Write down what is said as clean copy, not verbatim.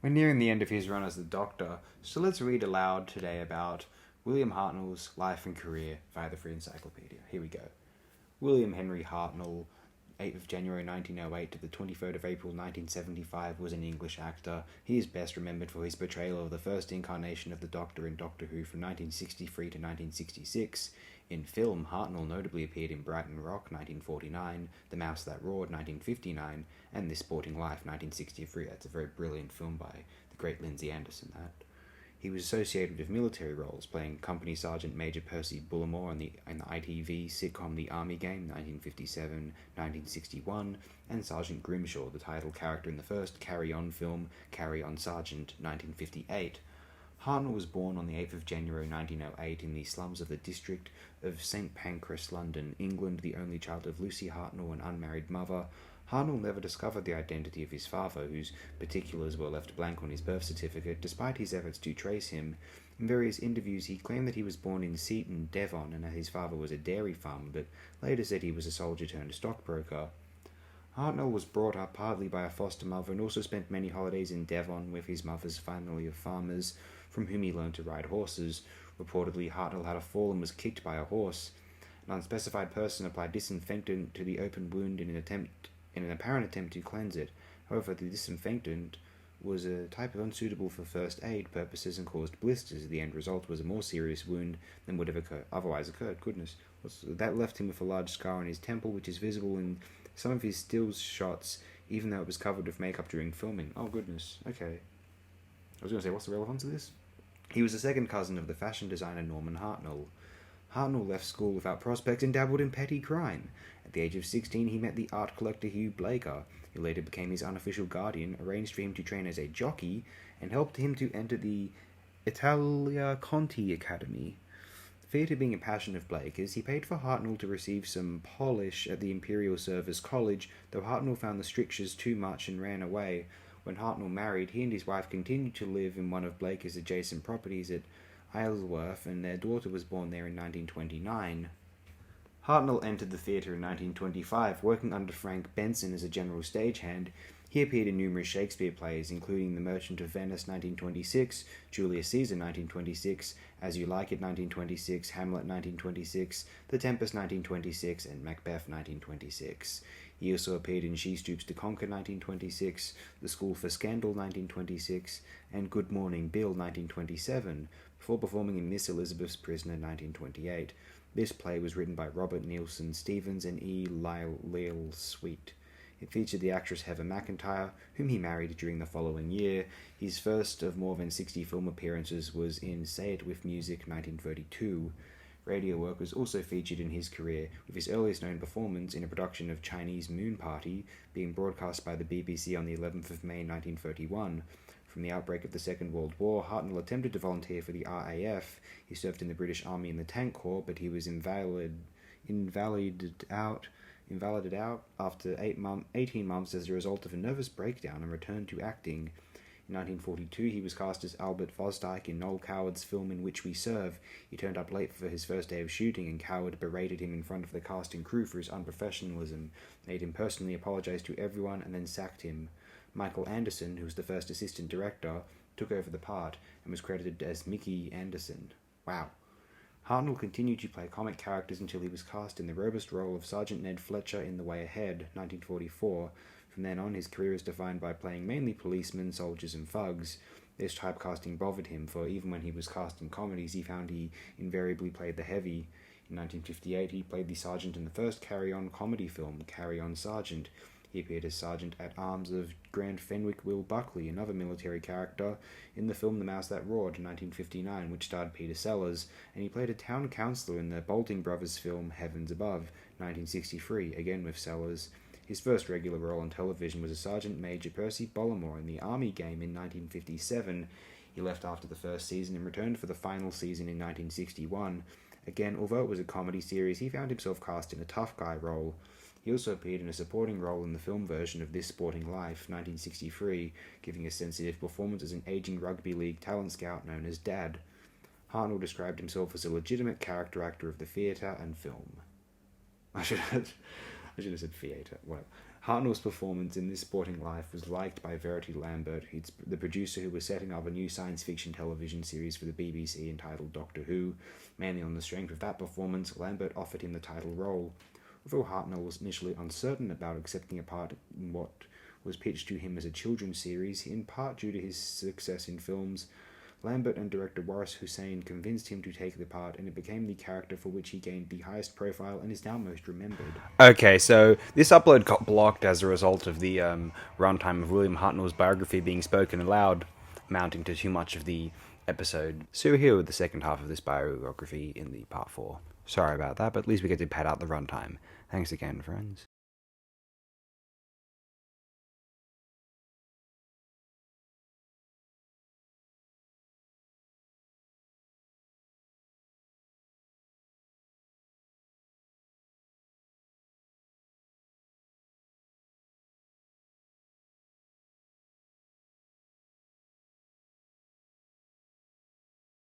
We're nearing the end of his run as the Doctor, so let's read aloud today about William Hartnell's life and career via the Free Encyclopedia. Here we go. William Henry Hartnell, 8th of January 1908 to the 23rd of April 1975, was an English actor. He is best remembered for his portrayal of the first incarnation of the Doctor in Doctor Who from 1963 to 1966. In film, Hartnell notably appeared in Brighton Rock 1949, The Mouse That Roared 1959, and This Sporting Life 1963. That's a very brilliant film by the great Lindsay Anderson, that. He was associated with military roles, playing Company Sergeant Major Percy Bullimore in the ITV sitcom The Army Game 1957-1961, and Sergeant Grimshaw, the title character in the first Carry On film Carry On Sergeant 1958. Hartnell was born on the 8th of January 1908 in the slums of the district of St Pancras, London, England, the only child of Lucy Hartnell, an unmarried mother. Hartnell never discovered the identity of his father, whose particulars were left blank on his birth certificate, despite his efforts to trace him. In various interviews, he claimed that he was born in Seaton, Devon, and that his father was a dairy farmer, but later said he was a soldier-turned-stockbroker. Hartnell was brought up partly by a foster mother and also spent many holidays in Devon with his mother's family of farmers, from whom he learned to ride horses. Reportedly, Hartnell had a fall and was kicked by a horse. An unspecified person applied disinfectant to the open wound in an apparent attempt to cleanse it. However, the disinfectant was a type of unsuitable for first aid purposes and caused blisters. The end result was a more serious wound than would have otherwise occurred. Goodness. That left him with a large scar on his temple, which is visible in some of his stills shots, even though it was covered with makeup during filming. Oh, goodness. Okay. I was going to say, what's the relevance of this? He was a second cousin of the fashion designer Norman Hartnell. Hartnell left school without prospects and dabbled in petty crime. At the age of 16, he met the art collector Hugh Blaker, who later became his unofficial guardian, arranged for him to train as a jockey, and helped him to enter the Italia Conti Academy. Theatre being a passion of Blaker's, he paid for Hartnell to receive some polish at the Imperial Service College, though Hartnell found the strictures too much and ran away. When Hartnell married, he and his wife continued to live in one of Blaker's adjacent properties at Isleworth, and their daughter was born there in 1929. Hartnell entered the theatre in 1925, working under Frank Benson as a general stagehand. He appeared in numerous Shakespeare plays, including The Merchant of Venice 1926, Julius Caesar 1926, As You Like It 1926, Hamlet 1926, The Tempest 1926, and Macbeth 1926. He also appeared in She Stoops to Conquer 1926, The School for Scandal 1926, and Good Morning Bill 1927, before performing in Miss Elizabeth's Prisoner 1928. This play was written by Robert Neilson Stevens and E. Lyle Sweet. It featured the actress Heather McIntyre, whom he married during the following year. His first of more than 60 film appearances was in Say It With Music 1932. Radio work was also featured in his career, with his earliest known performance in a production of Chinese Moon Party being broadcast by the BBC on the 11th of May 1931. From the outbreak of the Second World War, Hartnell attempted to volunteer for the RAF. He served in the British Army in the Tank Corps, but he was invalided out after 18 months as a result of a nervous breakdown and returned to acting. In 1942, he was cast as Albert Fosdyke in Noel Coward's film In Which We Serve. He turned up late for his first day of shooting, and Coward berated him in front of the cast and crew for his unprofessionalism, made him personally apologize to everyone, and then sacked him. Michael Anderson, who was the first assistant director, took over the part and was credited as Mickey Anderson. Wow. Hartnell continued to play comic characters until he was cast in the robust role of Sergeant Ned Fletcher in The Way Ahead, 1944. From then on, his career is defined by playing mainly policemen, soldiers, and thugs. This typecasting bothered him, for even when he was cast in comedies, he found he invariably played the heavy. In 1958, he played the sergeant in the first Carry On comedy film, Carry On Sergeant. He appeared as Sergeant-at-Arms of Grand Fenwick Will Buckley, another military character, in the film The Mouse That Roared, 1959, which starred Peter Sellers, and he played a town councillor in the Bolting Brothers film Heavens Above, 1963, again with Sellers. His first regular role on television was as Sergeant Major Percy Bullimore in The Army Game in 1957. He left after the first season and returned for the final season in 1961. Again, although it was a comedy series, he found himself cast in a tough guy role. He also appeared in a supporting role in the film version of This Sporting Life, 1963, giving a sensitive performance as an aging rugby league talent scout known as Dad. Hartnell described himself as a legitimate character actor of the theatre and film. I should have said theatre. Well, Hartnell's performance in This Sporting Life was liked by Verity Lambert, the producer who was setting up a new science fiction television series for the BBC entitled Doctor Who. Mainly on the strength of that performance, Lambert offered him the title role. Although Hartnell was initially uncertain about accepting a part in what was pitched to him as a children's series, in part due to his success in films, Lambert and director Waris Hussein convinced him to take the part, and it became the character for which he gained the highest profile and is now most remembered. Okay, so this upload got blocked as a result of the runtime of William Hartnell's biography being spoken aloud, amounting to too much of the episode. So here with the second half of this biography in the part 4. Sorry about that, but at least we get to pad out the runtime. Thanks again, friends.